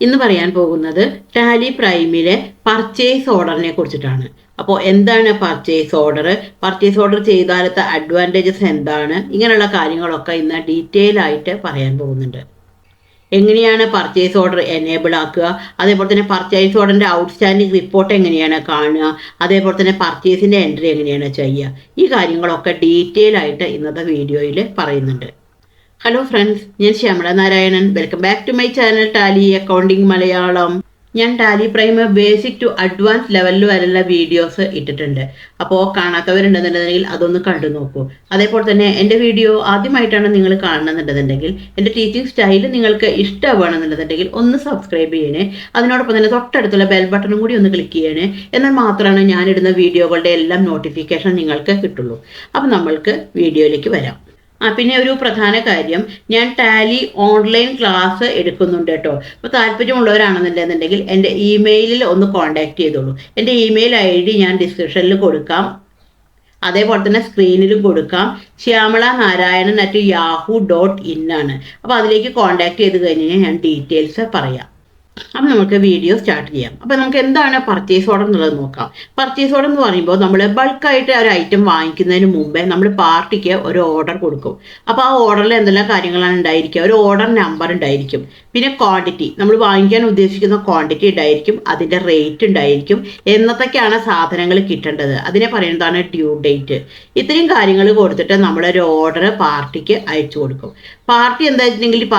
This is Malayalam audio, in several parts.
ഇന്ന് പറയാൻ പോകുന്നത് ടാലി പ്രൈമിലെ പർച്ചേസ് ഓർഡറിനെ കുറിച്ചിട്ടാണ്. അപ്പോൾ എന്താണ് പർച്ചേസ് ഓർഡർ ചെയ്താലത്തെ അഡ്വാൻറ്റേജസ് എന്താണ്, ഇങ്ങനെയുള്ള കാര്യങ്ങളൊക്കെ ഇന്ന് ഡീറ്റെയിൽ ആയിട്ട് പറയാൻ പോകുന്നുണ്ട്. എങ്ങനെയാണ് പർച്ചേസ് ഓർഡർ എനേബിൾ ആക്കുക, അതേപോലെ തന്നെ പർച്ചേസ് ഓർഡറിൻ്റെ ഔട്ട്സ്റ്റാൻഡിംഗ് റിപ്പോർട്ട് എങ്ങനെയാണ് കാണുക, അതേപോലെ തന്നെ പർച്ചേസിൻ്റെ എൻട്രി എങ്ങനെയാണ് ചെയ്യുക, ഈ കാര്യങ്ങളൊക്കെ ഡീറ്റെയിൽ ആയിട്ട് ഇന്നത്തെ വീഡിയോയിൽ പറയുന്നുണ്ട്. ഹലോ ഫ്രണ്ട്സ്, ഞാൻ syamalanarayanan. Welcome back to my channel Tally accounting Malayalam. ഞാൻ Tally Prime basic to advance ലെവലിൽ വരെയുള്ള വീഡിയോസ് ഇട്ടിട്ടുണ്ട്. അപ്പോൾ കാണാത്തവരുണ്ടെന്നുണ്ടെങ്കിൽ അതൊന്ന് കണ്ടു നോക്കൂ. അതേപോലെ തന്നെ എൻ്റെ വീഡിയോ ആദ്യമായിട്ടാണ് നിങ്ങൾ കാണുന്നുണ്ടെന്നുണ്ടെങ്കിൽ എൻ്റെ ടീച്ചിങ് സ്റ്റൈൽ നിങ്ങൾക്ക് ഇഷ്ടമാണെന്നുണ്ടെന്നുണ്ടെങ്കിൽ ഒന്ന് സബ്സ്ക്രൈബ് ചെയ്യണേ. അതിനോടൊപ്പം തന്നെ തൊട്ടടുത്തുള്ള ബെൽ ബട്ടണും കൂടി ഒന്ന് ക്ലിക്ക് ചെയ്യണേ. എന്നാൽ മാത്രമാണ് ഞാനിടുന്ന വീഡിയോകളുടെ എല്ലാം നോട്ടിഫിക്കേഷൻ നിങ്ങൾക്ക് കിട്ടുള്ളൂ. അപ്പോൾ നമ്മൾക്ക് വീഡിയോയിലേക്ക് വരാം. പിന്നെ ഒരു പ്രധാന കാര്യം, ഞാൻ ടാലി ഓൺലൈൻ ക്ലാസ് എടുക്കുന്നുണ്ട് കേട്ടോ. അപ്പോൾ താല്പര്യമുള്ളവരാണെന്നുണ്ടെന്നുണ്ടെങ്കിൽ എൻ്റെ ഇമെയിലിൽ ഒന്ന് കോൺടാക്ട് ചെയ്തോളൂ. എൻ്റെ ഇമെയിൽ ID ഞാൻ ഡിസ്ക്രിപ്ഷനിൽ കൊടുക്കാം, അതേപോലെ തന്നെ സ്ക്രീനിലും കൊടുക്കാം. syamalanarayanan@yahoo.in ആണ്. അപ്പോൾ അതിലേക്ക് കോൺടാക്ട് ചെയ്ത് കഴിഞ്ഞാൽ ഞാൻ ഡീറ്റെയിൽസ് പറയാം. അപ്പം നമുക്ക് വീഡിയോ സ്റ്റാർട്ട് ചെയ്യാം. അപ്പം നമുക്ക് എന്താണ് പർച്ചേസ് ഓർഡർ എന്നുള്ളത് നോക്കാം. പർച്ചേസ് ഓർഡർ എന്ന് പറയുമ്പോൾ നമ്മൾ ബൾക്കായിട്ട് ഒരു ഐറ്റം വാങ്ങിക്കുന്നതിന് മുമ്പേ നമ്മൾ പാർട്ടിക്ക് ഒരു ഓർഡർ കൊടുക്കും. അപ്പോൾ ആ ഓർഡറിൽ എന്തെല്ലാം കാര്യങ്ങളാണ് ഉണ്ടായിരിക്കുക, ഒരു ഓർഡർ നമ്പർ ഉണ്ടായിരിക്കും, പിന്നെ ക്വാണ്ടിറ്റി, നമ്മൾ വാങ്ങിക്കാൻ ഉദ്ദേശിക്കുന്ന ക്വാണ്ടിറ്റി ഉണ്ടായിരിക്കും, അതിൻ്റെ റേറ്റ് ഉണ്ടായിരിക്കും, എന്നതൊക്കെയാണ് സാധനങ്ങൾ കിട്ടേണ്ടത്, അതിനെ പറയുന്നതാണ് ഡ്യൂ ഡേറ്റ്. ഇത്രയും കാര്യങ്ങൾ കൊടുത്തിട്ട് നമ്മളൊരു ഓർഡർ പാർട്ടിക്ക് അയച്ചു കൊടുക്കും. പാർട്ടി എന്താ വെച്ചിട്ടുണ്ടെങ്കിൽ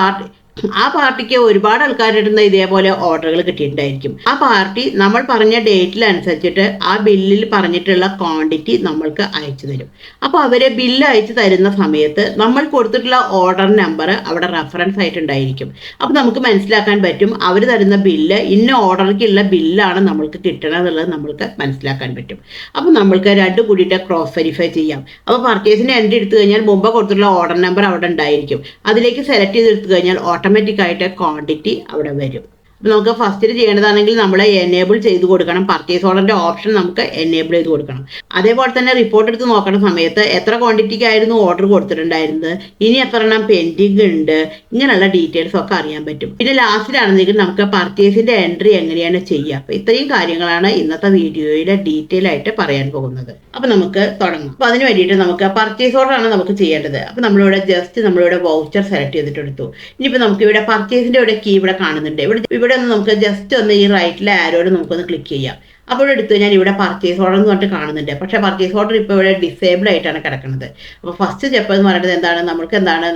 ആ പാർട്ടിക്ക് ഒരുപാട് ആൾക്കാരുടെ ഇതേപോലെ ഓർഡറുകൾ കിട്ടിയിട്ടുണ്ടായിരിക്കും. ആ പാർട്ടി നമ്മൾ പറഞ്ഞ ഡേറ്റിലനുസരിച്ചിട്ട് ആ ബില്ലിൽ പറഞ്ഞിട്ടുള്ള ക്വാണ്ടിറ്റി നമ്മൾക്ക് അയച്ചു തരും. അപ്പോൾ അവരെ ബില്ല് അയച്ചു തരുന്ന സമയത്ത് നമ്മൾ കൊടുത്തിട്ടുള്ള ഓർഡർ നമ്പർ അവിടെ റെഫറൻസ് ആയിട്ടുണ്ടായിരിക്കും. അപ്പോൾ നമുക്ക് മനസ്സിലാക്കാൻ പറ്റും അവർ തരുന്ന ബില്ല് ഇന്ന ഓർഡറിലേക്കുള്ള ബില്ലാണ് നമ്മൾക്ക് കിട്ടണമെന്നുള്ളത് നമ്മൾക്ക് മനസ്സിലാക്കാൻ പറ്റും. അപ്പോൾ നമ്മൾക്ക് രണ്ടും കൂടിയിട്ട് ക്രോസ് വെരിഫൈ ചെയ്യാം. അപ്പോൾ പർച്ചേസിന് എൻട്രി എടുത്തു കഴിഞ്ഞാൽ മുമ്പ് കൊടുത്തിട്ടുള്ള ഓർഡർ നമ്പർ അവിടെ ഉണ്ടായിരിക്കും. അതിലേക്ക് സെലക്ട് ചെയ്തെടുത്തു കഴിഞ്ഞാൽ ഓട്ടോമാറ്റിക്കായിട്ട് ക്വാണ്ടിറ്റി അവിടെ വരും. അപ്പോൾ നമുക്ക് ഫസ്റ്റിൽ ചെയ്യേണ്ടതാണെങ്കിൽ നമ്മൾ എനേബിൾ ചെയ്ത് കൊടുക്കണം. പർച്ചേസ് ഓർഡറിൻ്റെ ഓപ്ഷൻ നമുക്ക് എനേബിൾ ചെയ്ത് കൊടുക്കണം. അതേപോലെ തന്നെ റിപ്പോർട്ട് എടുത്ത് നോക്കുന്ന സമയത്ത് എത്ര ക്വാണ്ടിറ്റിക്കായിരുന്നു ഓർഡർ കൊടുത്തിട്ടുണ്ടായിരുന്നത്, ഇനി എത്ര എണ്ണം പെൻഡിങ് ഉണ്ട്, ഇങ്ങനെയുള്ള ഡീറ്റെയിൽസ് ഒക്കെ അറിയാൻ പറ്റും. പിന്നെ ലാസ്റ്റിലാണെങ്കിൽ നമുക്ക് പർച്ചേസിൻ്റെ എൻട്രി എങ്ങനെയാണ് ചെയ്യുക. അപ്പോൾ ഇത്രയും കാര്യങ്ങളാണ് ഇന്നത്തെ വീഡിയോയിൽ ഡീറ്റെയിൽ ആയിട്ട് പറയാൻ പോകുന്നത്. അപ്പോൾ നമുക്ക് തുടങ്ങാം. അപ്പോൾ അതിന് വേണ്ടിയിട്ട് നമുക്ക് പർച്ചേസ് ഓർഡറാണ് നമുക്ക് ചെയ്യേണ്ടത്. അപ്പോൾ നമ്മളിവിടെ വൗച്ചർ സെലക്ട് ചെയ്തിട്ടെടുത്തു. ഇനിയിപ്പോൾ നമുക്ക് ഇവിടെ പർച്ചേസിൻ്റെ ഇവിടെ കീ ഇവിടെ കാണുന്നുണ്ട്. ഇവിടെ ഒന്ന് നമുക്ക് ജസ്റ്റ് ഒന്ന് ഈ റൈറ്റിലെ ആരോട് നമുക്കൊന്ന് ക്ലിക്ക് ചെയ്യാം. അപ്പോൾ എടുത്ത് ഞാൻ ഇവിടെ പർച്ചേസ് ഓർഡർ എന്ന് പറഞ്ഞിട്ട് കാണുന്നുണ്ട്. പക്ഷേ പർച്ചേസ് ഓർഡർ ഇപ്പോൾ ഇവിടെ ഡിസേബിൾ ആയിട്ടാണ് കിടക്കുന്നത്. അപ്പോൾ ഫസ്റ്റ് സ്റ്റെപ്പ് എന്ന് പറയുന്നത് എന്താണ്,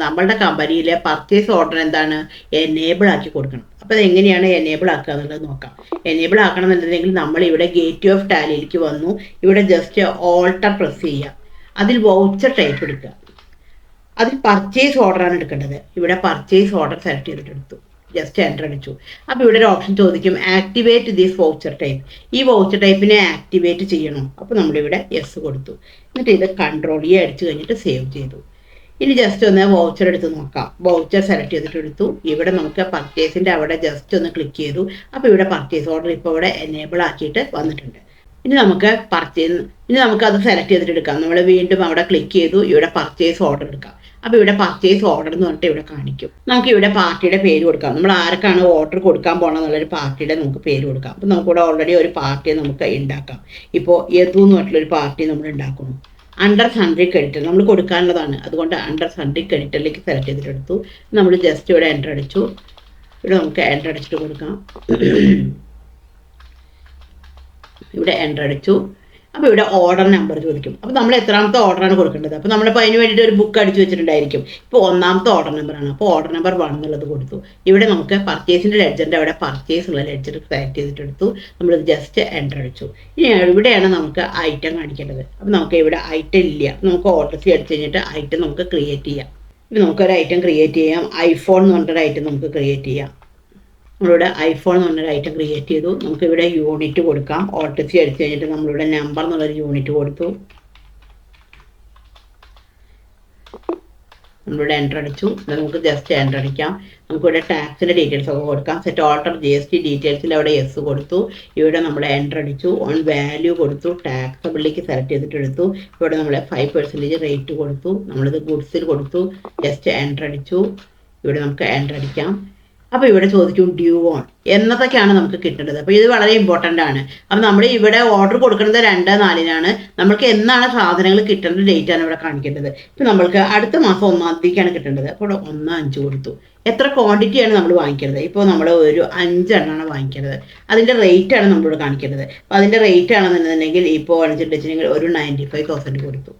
നമ്മളുടെ കമ്പനിയിലെ പർച്ചേസ് ഓർഡർ എന്താണ് എനേബിൾ ആക്കി കൊടുക്കണം. അപ്പോൾ അത് എങ്ങനെയാണ് എനേബിൾ ആക്കുക എന്നുള്ളത് നോക്കാം. എനേബിൾ ആക്കണം എന്നുണ്ടെങ്കിൽ നമ്മൾ ഇവിടെ ഗേറ്റ് ഓഫ് ടാലിയിലേക്ക് വന്നു. ഇവിടെ ജസ്റ്റ് ഓൾട്ടർ പ്രസ് ചെയ്യുക. അതിൽ വൗച്ചർ ടൈപ്പ് എടുക്കുക. അതിൽ പർച്ചേസ് ഓർഡറാണ് എടുക്കേണ്ടത്. ഇവിടെ പർച്ചേസ് ഓർഡർ സെലക്ട് ചെയ്തിട്ടെടുത്തു. ജസ്റ്റ് എൻ്റർ അടിച്ചു. അപ്പോൾ ഇവിടെ ഒരു ഓപ്ഷൻ ചോദിക്കും, ആക്ടിവേറ്റ് ദിസ് വൗച്ചർ ടൈപ്പ്. ഈ വൗച്ചർ ടൈപ്പിനെ ആക്ടിവേറ്റ് ചെയ്യണം. അപ്പോൾ നമ്മളിവിടെ യെസ് കൊടുത്തു. എന്നിട്ട് ഇത് കൺട്രോൾ അടിച്ചു കഴിഞ്ഞിട്ട് സേവ് ചെയ്തു. ഇനി ജസ്റ്റ് ഒന്ന് വൗച്ചർ എടുത്ത് നോക്കാം. വൗച്ചർ സെലക്ട് ചെയ്തിട്ടെടുത്തു. ഇവിടെ നമുക്ക് പർച്ചേസിൻ്റെ അവിടെ ജസ്റ്റ് ഒന്ന് ക്ലിക്ക് ചെയ്തു. അപ്പോൾ ഇവിടെ പർച്ചേസ് ഓർഡർ ഇപ്പോൾ ഇവിടെ എനേബിൾ ആക്കിയിട്ട് വന്നിട്ടുണ്ട്. ഇനി നമുക്ക് അത് സെലക്ട് ചെയ്തിട്ട് എടുക്കാം. നമ്മൾ വീണ്ടും അവിടെ ക്ലിക്ക് ചെയ്തു. ഇവിടെ പർച്ചേസ് ഓർഡർ എടുക്കാം. അപ്പോൾ ഇവിടെ പർച്ചേസ് ഓർഡർ എന്ന് പറഞ്ഞിട്ട് ഇവിടെ കാണിക്കും. നമുക്ക് ഇവിടെ പാർട്ടിയുടെ പേര് കൊടുക്കാം. നമ്മൾ ആർക്കാണ് ഓർഡർ കൊടുക്കാൻ പോകണമെന്നുള്ളൊരു പാർട്ടിയുടെ നമുക്ക് പേര് കൊടുക്കാം. അപ്പോൾ നമുക്കിവിടെ ഓൾറെഡി ഒരു പാർട്ടിയെ നമുക്ക് ഉണ്ടാക്കാം. ഇപ്പോൾ യദു എന്ന് പറഞ്ഞിട്ടുള്ളൊരു പാർട്ടി നമ്മൾ ഉണ്ടാക്കുന്നു. അണ്ടർ സൺഡ്രി ക്രെഡിറ്റർ നമ്മൾ കൊടുക്കാനുള്ളതാണ്. അതുകൊണ്ട് അണ്ടർ സൺഡ്രി ക്രെഡിറ്ററിലേക്ക് സെലക്ട് ചെയ്തിട്ടെടുത്തു. നമ്മൾ ജസ്റ്റ് ഇവിടെ എൻ്റർ അടിച്ചു. ഇവിടെ നമുക്ക് എൻ്റർ അടിച്ചിട്ട് കൊടുക്കാം. ഇവിടെ എൻ്റർ അടിച്ചു. അപ്പോൾ ഇവിടെ ഓർഡർ നമ്പർ ചോദിക്കും. അപ്പോൾ നമ്മൾ എത്രാമത്തെ ഓർഡറാണ് കൊടുക്കേണ്ടത്. അപ്പോൾ നമ്മളിപ്പോൾ അതിന് വേണ്ടിയിട്ട് ഒരു ബുക്ക് അടിച്ചു വെച്ചിട്ടുണ്ടായിരിക്കും. ഇപ്പോൾ 1ാമത്തെ ഓർഡർ നമ്പറാണ്. അപ്പോൾ ഓർഡർ നമ്പർ 1 എന്നുള്ളത് കൊടുത്തു. ഇവിടെ നമുക്ക് പർച്ചേസിൻ്റെ ലെഡ്ജറിൻ്റെ അവിടെ പർച്ചേസ് ഉള്ള ലെഡ്ജർ സെലക്ട് ചെയ്തിട്ടെടുത്തു. നമ്മൾ ജസ്റ്റ് എൻ്റർ അടിച്ചു. ഇനി ഇവിടെയാണ് നമുക്ക് ഐറ്റം കാണിക്കേണ്ടത്. അപ്പോൾ നമുക്ക് ഇവിടെ ഐറ്റം ഇല്ല. നമുക്ക് ഓർഡർ അടിച്ചു കഴിഞ്ഞിട്ട് ഐറ്റം നമുക്ക് ക്രിയേറ്റ് ചെയ്യാം. ഇപ്പോൾ നമുക്കൊരു ഐറ്റം ക്രിയേറ്റ് ചെയ്യാം. ഐഫോൺ എന്ന് പറഞ്ഞിട്ടൊരു ഐറ്റം നമുക്ക് ക്രിയേറ്റ് ചെയ്യാം. നമ്മളിവിടെ ഐഫോൺ എന്ന് പറഞ്ഞൊരു ഐറ്റം ക്രിയേറ്റ് ചെയ്തു. നമുക്കിവിടെ യൂണിറ്റ് കൊടുക്കാം. ഓട്ടോസി അടിച്ചു കഴിഞ്ഞിട്ട് നമ്മളിവിടെ നമ്പർ എന്നുള്ളൊരു യൂണിറ്റ് കൊടുത്തു. നമ്മളിവിടെ എൻ്റർ അടിച്ചു. നമുക്ക് ജസ്റ്റ് എൻ്റർ അടിക്കാം. നമുക്കിവിടെ ടാക്സിൻ്റെ ഡീറ്റെയിൽസ് ഒക്കെ കൊടുക്കാം. സെറ്റ് ഓൾട്ടർ GST ഡീറ്റെയിൽസിൽ അവിടെ യെസ് കൊടുത്തു. ഇവിടെ നമ്മൾ എൻ്റർ അടിച്ചു. ഓൺ വാല്യൂ കൊടുത്തു. ടാക്സബിളിലേക്ക് സെലക്ട് ചെയ്തിട്ടെടുത്തു. ഇവിടെ നമ്മൾ 5% റേറ്റ് കൊടുത്തു. നമ്മളിത് ഗുഡ്സിൽ കൊടുത്തു. ജസ്റ്റ് എൻ്റർ അടിച്ചു. ഇവിടെ നമുക്ക് എൻ്റർ അടിക്കാം. അപ്പോൾ ഇവിടെ ചോദിക്കും ഡ്യൂ ഓൺ എന്നതൊക്കെയാണ് നമുക്ക് കിട്ടേണ്ടത്. അപ്പോൾ ഇത് വളരെ ഇമ്പോർട്ടൻ്റ് ആണ്. അപ്പോൾ നമ്മൾ ഇവിടെ ഓർഡർ കൊടുക്കുന്നത് 2/4-നാണ്. നമ്മൾക്ക് എന്നാണ് സാധനങ്ങൾ കിട്ടേണ്ട ഡേറ്റ് ആണ് ഇവിടെ കാണിക്കേണ്ടത്. ഇപ്പോൾ നമ്മൾക്ക് അടുത്ത മാസം 1-ാം തീയതിക്കാണ് കിട്ടേണ്ടത്. അപ്പോൾ ഇവിടെ 1-5 കൊടുത്തു. എത്ര ക്വാണ്ടിറ്റിയാണ് നമ്മൾ വാങ്ങിക്കേണ്ടത്? ഇപ്പോൾ നമ്മൾ ഒരു 5 എണ്ണമാണ് വാങ്ങിക്കേണ്ടത്. അതിൻ്റെ റേറ്റാണ് നമ്മളിവിടെ കാണിക്കേണ്ടത്. അപ്പോൾ അതിൻ്റെ റേറ്റ് ആണെന്നുണ്ടെങ്കിൽ ഇപ്പോൾ കാണിച്ചിട്ടുണ്ടെങ്കിൽ ഒരു 95,000 കൊടുത്തു.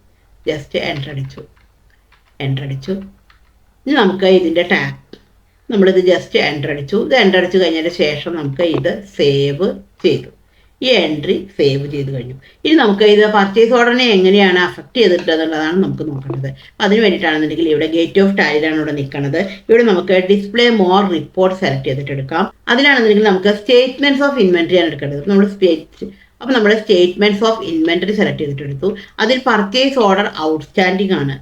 ജസ്റ്റ് എൻ്റർ അടിച്ചു. ഇനി നമുക്ക് ഇതിൻ്റെ ടാഗ് നമ്മളിത് ജസ്റ്റ് എൻ്റർ അടിച്ചു. ഇത് എൻ്റർ അടിച്ചു കഴിഞ്ഞതിന് ശേഷം നമുക്ക് ഇത് സേവ് ചെയ്തു. ഈ എൻട്രി സേവ് ചെയ്ത് കഴിഞ്ഞു. ഇനി നമുക്ക് ഇത് പർച്ചേസ് ഓർഡറിനെ എങ്ങനെയാണ് അഫക്റ്റ് ചെയ്തിട്ടുള്ളതാണ് നമുക്ക് നോക്കേണ്ടത്. അതിന് വേണ്ടിയിട്ടാണെന്നുണ്ടെങ്കിൽ ഇവിടെ ഗേറ്റ് ഓഫ് ടാലിയിലാണ് ഇവിടെ നിൽക്കുന്നത്. ഇവിടെ നമുക്ക് ഡിസ്പ്ലേ മോർ റിപ്പോർട്ട് സെലക്ട് ചെയ്തിട്ട് എടുക്കാം. അതിലാണെന്നുണ്ടെങ്കിൽ നമുക്ക് സ്റ്റേറ്റ്മെൻറ്റ്സ് ഓഫ് ഇൻവെൻട്രി ആണ് എടുക്കേണ്ടത്. നമ്മൾ അപ്പോൾ നമ്മൾ സ്റ്റേറ്റ്മെൻറ്റ്സ് ഓഫ് ഇൻവെൻട്രി സെലക്ട് ചെയ്തിട്ട് എടുത്തു. അതിൽ പർച്ചേസ് ഓർഡർ ഔട്ട്സ്റ്റാൻഡിംഗ് ആണ്.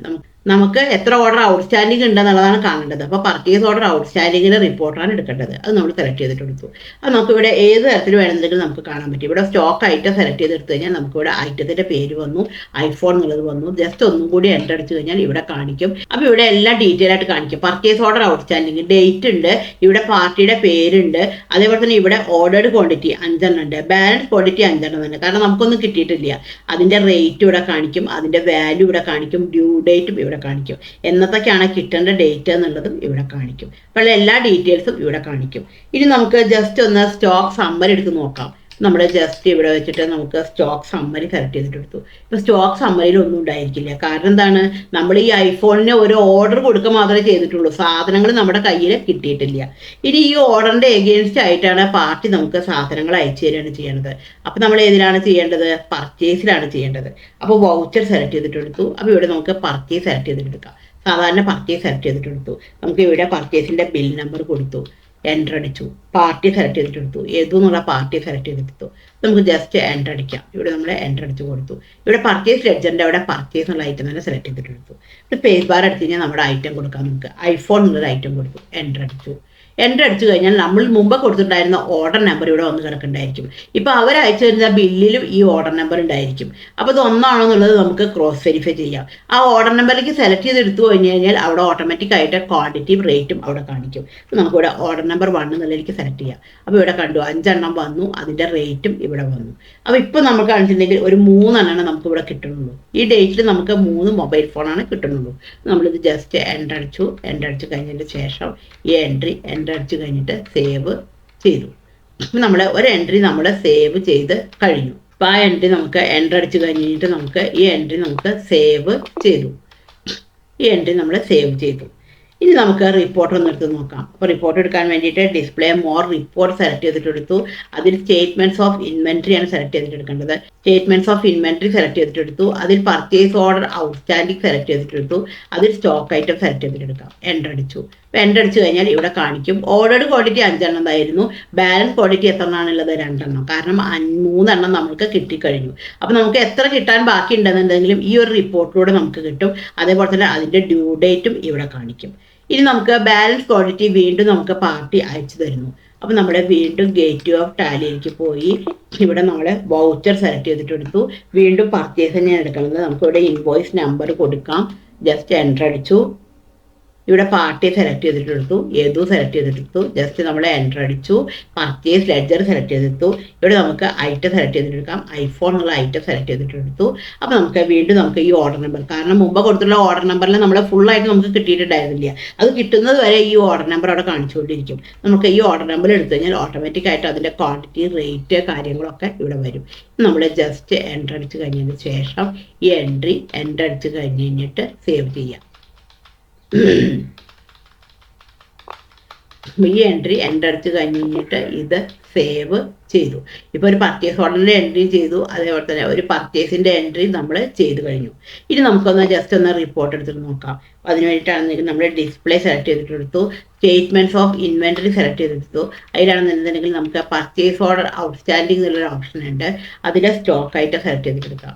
നമുക്ക് എത്ര ഓർഡർ ഔട്ട്സ്റ്റാൻഡിംഗ് ഉണ്ടെന്നുള്ളതാണ് കാണേണ്ടത്. അപ്പോൾ പർച്ചേസ് ഓർഡർ ഔട്ട്സ്റ്റാൻഡിങ്ങിൻ്റെ റിപ്പോർട്ടാണ് എടുക്കേണ്ടത്. അത് നമ്മൾ സെലക്ട് ചെയ്തിട്ട് എടുത്തു. അത് നമുക്ക് ഇവിടെ ഏത് തരത്തിൽ വേണമെന്നുണ്ടെങ്കിലും നമുക്ക് കാണാൻ പറ്റും. ഇവിടെ സ്റ്റോക്ക് ഐറ്റം സെലക്ട് ചെയ്തെടുത്തു കഴിഞ്ഞാൽ നമുക്കിവിടെ ഐറ്റത്തിൻ്റെ പേര് വന്നു, ഐഫോൺ എന്നുള്ളത് വന്നു. ജസ്റ്റ് ഒന്നും കൂടി എൻ്റർ അടിച്ചു കഴിഞ്ഞാൽ ഇവിടെ കാണിക്കും. അപ്പോൾ ഇവിടെ എല്ലാം ഡീറ്റെയിൽ ആയിട്ട് കാണിക്കും. പർച്ചേസ് ഓർഡർ ഔട്ട്സ്റ്റാൻഡിംഗ്, ഡേറ്റ് ഉണ്ട്, ഇവിടെ പാർട്ടിയുടെ പേരുണ്ട്, അതേപോലെ തന്നെ ഇവിടെ ഓർഡേഡ് ക്വാണ്ടിറ്റി 5 ഉണ്ട്, ബാലൻസ് ക്വാണ്ടിറ്റി 5 തന്നെ. കാരണം നമുക്കൊന്നും കിട്ടിയിട്ടില്ല. അതിൻ്റെ റേറ്റ് ഇവിടെ കാണിക്കും, അതിൻ്റെ വാല്യൂ ഇവിടെ കാണിക്കും, ഡ്യൂ ഡേറ്റും ഇവിടെ കാണിക്കും, എന്നതൊക്കെയാണ് കിട്ടേണ്ട ഡേറ്റ് എന്നുള്ളതും ഇവിടെ കാണിക്കും. അപ്പോൾ എല്ലാ ഡീറ്റെയിൽസും ഇവിടെ കാണിക്കും. ഇനി നമുക്ക് ജസ്റ്റ് ഒന്ന് സ്റ്റോക്ക് സമ്മറി എടുത്ത് നോക്കാം. നമ്മൾ ജസ്റ്റ് ഇവിടെ വെച്ചിട്ട് നമുക്ക് സ്റ്റോക്ക് സമ്മറി സെലക്ട് ചെയ്തിട്ട് എടുത്തു. ഇപ്പോൾ സ്റ്റോക്ക് സമ്മറിയിൽ ഒന്നും ഉണ്ടായിരിക്കില്ല. കാരണം എന്താണ്, നമ്മൾ ഈ ഐഫോണിന് ഒരു ഓർഡർ കൊടുക്കുക മാത്രമേ ചെയ്തിട്ടുള്ളൂ. സാധനങ്ങൾ നമ്മുടെ കയ്യിൽ കിട്ടിയിട്ടില്ല. ഇനി ഈ ഓർഡറിൻ്റെ എഗെയിൻസ്റ്റ് ആയിട്ടാണ് പാർട്ടി നമുക്ക് സാധനങ്ങൾ അയച്ചു തരികയാണ് ചെയ്യേണ്ടത്. അപ്പോൾ നമ്മൾ ഏതിലാണ് ചെയ്യേണ്ടത്? പർച്ചേസിലാണ് ചെയ്യേണ്ടത്. അപ്പോൾ വൗച്ചർ സെലക്ട് ചെയ്തിട്ട് എടുത്തു. അപ്പോൾ ഇവിടെ നമുക്ക് പർച്ചേസ് സെലക്ട് ചെയ്തിട്ട് എടുക്കാം. സാധാരണ പർച്ചേസ് സെലക്ട് ചെയ്തിട്ട് എടുത്തു. നമുക്ക് ഇവിടെ പർച്ചേസിൻ്റെ ബിൽ നമ്പർ കൊടുത്തു, എൻ്റർ അടിച്ചു. പാർട്ടി സെലക്ട് ചെയ്തിട്ടെടുത്തു. ഏതെന്നുള്ള പാർട്ടി സെലക്ട് ചെയ്തെടുത്തു. നമുക്ക് ജസ്റ്റ് എൻ്റർ അടിക്കാം. ഇവിടെ നമ്മൾ എൻ്റർ അടിച്ച് കൊടുത്തു. ഇവിടെ പർച്ചേസ് ലെഡ്ജറിൻ്റെ അവിടെ പർച്ചേസ് എന്നുള്ള ഐറ്റം തന്നെ സെലക്ട് ചെയ്തിട്ടെടുത്തു. ഇവിടെ പേജ് ബാർ എടുത്തു കഴിഞ്ഞാൽ നമ്മുടെ ഐറ്റം കൊടുക്കാം. നമുക്ക് ഐഫോൺ എന്നുള്ളൊരു ഐറ്റം കൊടുത്തു. എൻ്റർ അടിച്ചു. എൻ്റർ അടിച്ചു കഴിഞ്ഞാൽ നമ്മൾ മുമ്പ് കൊടുത്തിട്ടുണ്ടായിരുന്ന ഓർഡർ നമ്പർ ഇവിടെ വന്ന് കിടക്കുന്നുണ്ടായിരിക്കും. ഇപ്പോൾ അവർ അയച്ചു തരുന്ന ബില്ലിലും ഈ ഓർഡർ നമ്പർ ഉണ്ടായിരിക്കും. അപ്പോൾ ഇത് ഒന്നാണോ എന്നുള്ളത് നമുക്ക് ക്രോസ് വെരിഫൈ ചെയ്യാം. ആ ഓർഡർ നമ്പറിലേക്ക് സെലക്ട് ചെയ്ത് എടുത്തു കഴിഞ്ഞാൽ അവിടെ ഓട്ടോമാറ്റിക്കായിട്ട് ക്വാണ്ടിറ്റിയും റേറ്റും അവിടെ കാണിക്കും. നമുക്കിവിടെ ഓർഡർ നമ്പർ 1 എന്നുള്ളതിലേക്ക് സെലക്ട് ചെയ്യാം. അപ്പോൾ ഇവിടെ കണ്ടു 5 എണ്ണം വന്നു, അതിൻ്റെ റേറ്റും ഇവിടെ വന്നു. അപ്പോൾ ഇപ്പോൾ നമുക്ക് കാണിച്ചിട്ടുണ്ടെങ്കിൽ ഒരു 3 എണ്ണമാണ് നമുക്കിവിടെ കിട്ടുന്നുള്ളൂ. ഈ ഡേറ്റിൽ നമുക്ക് 3 മൊബൈൽ ഫോണാണ് കിട്ടുന്നുള്ളൂ. നമ്മളിത് ജസ്റ്റ് എൻ്റർ അടിച്ചു. എൻ്റർ അടിച്ചു കഴിഞ്ഞതിന് ശേഷം ഈ എൻട്രി അടിച്ചു കഴിഞ്ഞിട്ട് സേവ് ചെയ്തു. നമ്മൾ ഒരു എൻട്രി നമ്മൾ സേവ് ചെയ്ത് കഴിഞ്ഞു. അപ്പോൾ ആ എൻട്രി നമുക്ക് എൻ്റർ അടിച്ചു കഴിഞ്ഞിട്ട് നമുക്ക് ഈ എൻട്രി നമുക്ക് സേവ് ചെയ്തു. ഈ എൻട്രി നമ്മൾ സേവ് ചെയ്തു. ഇനി നമുക്ക് റിപ്പോർട്ട് ഒന്ന് എടുത്ത് നോക്കാം. അപ്പോൾ റിപ്പോർട്ട് എടുക്കാൻ വേണ്ടിയിട്ട് ഡിസ്പ്ലേ മോർ റിപ്പോർട്ട് സെലക്ട് ചെയ്തിട്ടെടുത്തു. അതിൽ സ്റ്റേറ്റ്മെൻറ്റ്സ് ഓഫ് ഇൻവെൻട്രി ആണ് സെലക്ട് ചെയ്തിട്ടെടുക്കേണ്ടത്. സ്റ്റേറ്റ്മെൻറ്റ്സ് ഓഫ് ഇൻവെൻട്രി സെലക്ട് ചെയ്തിട്ടെടുത്തു. അതിൽ പർച്ചേസ് ഓർഡർ ഔട്ട്സ്റ്റാൻഡിംഗ് സെലക്ട് ചെയ്തിട്ടെടുത്തു. അതിൽ സ്റ്റോക്ക് ഐറ്റം സെലക്ട് ചെയ്തിട്ടെടുക്കാം. എൻ്റർ അടിച്ചു. അപ്പോൾ എൻ്റർ അടിച്ചു കഴിഞ്ഞാൽ ഇവിടെ കാണിക്കും ഓർഡേഡ് ക്വാണ്ടിറ്റി 5 എണ്ണമായിരുന്നു. ബാലൻസ് ക്വാണ്ടിറ്റി എത്ര എണ്ണമാണുള്ളത്? 2 എണ്ണം. കാരണം 3 എണ്ണം നമുക്ക് കിട്ടിക്കഴിഞ്ഞു. അപ്പോൾ നമുക്ക് എത്ര കിട്ടാൻ ബാക്കി ഉണ്ടെന്നുണ്ടെങ്കിലും ഈ ഒരു റിപ്പോർട്ടിലൂടെ നമുക്ക് കിട്ടും. അതേപോലെ തന്നെ അതിൻ്റെ ഡ്യൂ ഡേറ്റും ഇവിടെ കാണിക്കും. ഇനി നമുക്ക് ബാലൻസ് ക്വാണ്ടിറ്റി വീണ്ടും നമുക്ക് പാർട്ടി അയച്ചു തരുന്നു. അപ്പോൾ നമ്മൾ വീണ്ടും ഗേറ്റ് ഓഫ് ടാലിയിലേക്ക് പോയി ഇവിടെ നമ്മൾ വൗച്ചർ സെലക്ട് ചെയ്തിട്ടെടുത്തു. വീണ്ടും പർച്ചേസ് തന്നെയാണ് എടുക്കുന്നത്. നമുക്കിവിടെ ഇൻവോയ്സ് നമ്പർ കൊടുക്കാം. ജസ്റ്റ് എൻ്റർ അടിച്ചു. ഇവിടെ പാർട്ടി സെലക്ട് ചെയ്തിട്ടെടുത്തു. ഏതു സെലക്ട് ചെയ്തിട്ടെടുത്തു. ജസ്റ്റ് നമ്മൾ എൻ്റർ അടിച്ചു. പർച്ചേസ് ലെഡ്ജർ സെലക്ട് ചെയ്തെടുത്തു. ഇവിടെ നമുക്ക് ഐറ്റം സെലക്ട് ചെയ്തിട്ടെടുക്കാം. ഐഫോൺ ഉള്ള ഐറ്റം സെലക്ട് ചെയ്തിട്ടെടുത്തു. അപ്പോൾ നമുക്ക് വീണ്ടും നമുക്ക് ഈ ഓർഡർ നമ്പർ, കാരണം മുമ്പ് കൊടുത്തുള്ള ഓർഡർ നമ്പറിൽ നമ്മൾ ഫുള്ളായിട്ട് നമുക്ക് കിട്ടിയിട്ടുണ്ടായിരുന്നില്ല. അത് കിട്ടുന്നത് വരെ ഈ ഓർഡർ നമ്പർ അവിടെ കാണിച്ചുകൊണ്ടിരിക്കും. നമുക്ക് ഈ ഓർഡർ നമ്പർ എടുത്തു കഴിഞ്ഞാൽ ഓട്ടോമാറ്റിക്കായിട്ട് അതിൻ്റെ ക്വാണ്ടിറ്റി, റേറ്റ്, കാര്യങ്ങളൊക്കെ ഇവിടെ വരും. നമ്മൾ ജസ്റ്റ് എൻ്റർ അടിച്ച് കഴിഞ്ഞതിന് ശേഷം ഈ എൻ്റർ അടിച്ച് കഴിഞ്ഞിട്ട് സേവ് ചെയ്യാം. ഈ എൻട്രി എൻ്റർ അടിച്ച് കഴിഞ്ഞിട്ട് ഇത് സേവ് ചെയ്തു. ഇപ്പോൾ ഒരു പർച്ചേസ് ഓർഡറിൻ്റെ എൻട്രി ചെയ്തു. അതേപോലെ തന്നെ ഒരു പർച്ചേസിൻ്റെ എൻട്രി നമ്മൾ ചെയ്ത് കഴിഞ്ഞു. ഇനി നമുക്കൊന്ന് ജസ്റ്റ് ഒന്ന് റിപ്പോർട്ട് എടുത്തിട്ട് നോക്കാം. അപ്പോൾ അതിന് വേണ്ടിയിട്ടാണെന്നുണ്ടെങ്കിൽ നമ്മൾ ഡിസ്പ്ലേ സെലക്ട് ചെയ്തിട്ടെടുത്തു. സ്റ്റേറ്റ്മെൻറ്റ്സ് ഓഫ് ഇൻവെൻട്രി സെലക്ട് ചെയ്തെടുത്തു. അതിലാണെന്നുണ്ടെങ്കിൽ നമുക്ക് പർച്ചേസ് ഓർഡർ ഔട്ട്സ്റ്റാൻഡിംഗ് എന്നുള്ളൊരു ഓപ്ഷൻ ഉണ്ട്. അതിൻ്റെ സ്റ്റോക്ക് ഐറ്റം സെലക്ട് ചെയ്തിട്ടെടുക്കാം.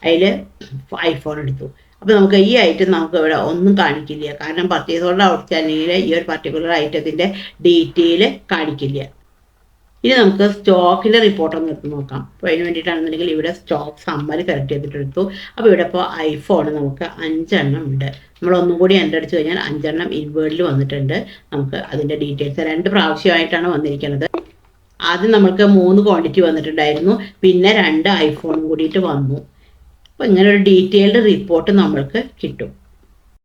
അതിൽ ഐഫോൺ എടുത്തു. അപ്പോൾ നമുക്ക് ഈ ഐറ്റം നമുക്ക് ഇവിടെ ഒന്നും കാണിക്കില്ല. കാരണം പർച്ചേസ് ഓർഡർ ഔട്ട്സ്റ്റാൻഡിങ്ങിൽ ഈ ഒരു പർട്ടിക്കുലർ ഐറ്റത്തിൻ്റെ ഡീറ്റെയിൽ കാണിക്കില്ല. ഇനി നമുക്ക് സ്റ്റോക്കിൻ്റെ റിപ്പോർട്ട് ഒന്ന് എടുത്ത് നോക്കാം. അപ്പോൾ അതിന് വേണ്ടിയിട്ടാണെന്നുണ്ടെങ്കിൽ ഇവിടെ സ്റ്റോക്ക് സമ്മറി സെലക്ട് ചെയ്തിട്ടെടുത്തു. അപ്പോൾ ഇവിടെ ഇപ്പോൾ ഐഫോൺ നമുക്ക് 5 എണ്ണം ഉണ്ട്. നമ്മൾ ഒന്നും കൂടി എൻ്റർ അടിച്ച് കഴിഞ്ഞാൽ 5 എണ്ണം ഇൻവേർഡിൽ വന്നിട്ടുണ്ട്. നമുക്ക് അതിൻ്റെ ഡീറ്റെയിൽസ് 2 പ്രാവശ്യമായിട്ടാണ് വന്നിരിക്കുന്നത്. ആദ്യം നമുക്ക് 3 ക്വാണ്ടിറ്റി വന്നിട്ടുണ്ടായിരുന്നു, പിന്നെ 2 ഐഫോണും കൂടിയിട്ട് വന്നു. അപ്പോൾ ഇങ്ങനെ ഒരു ഡീറ്റെയിൽഡ് റിപ്പോർട്ട് നമ്മൾക്ക് കിട്ടും.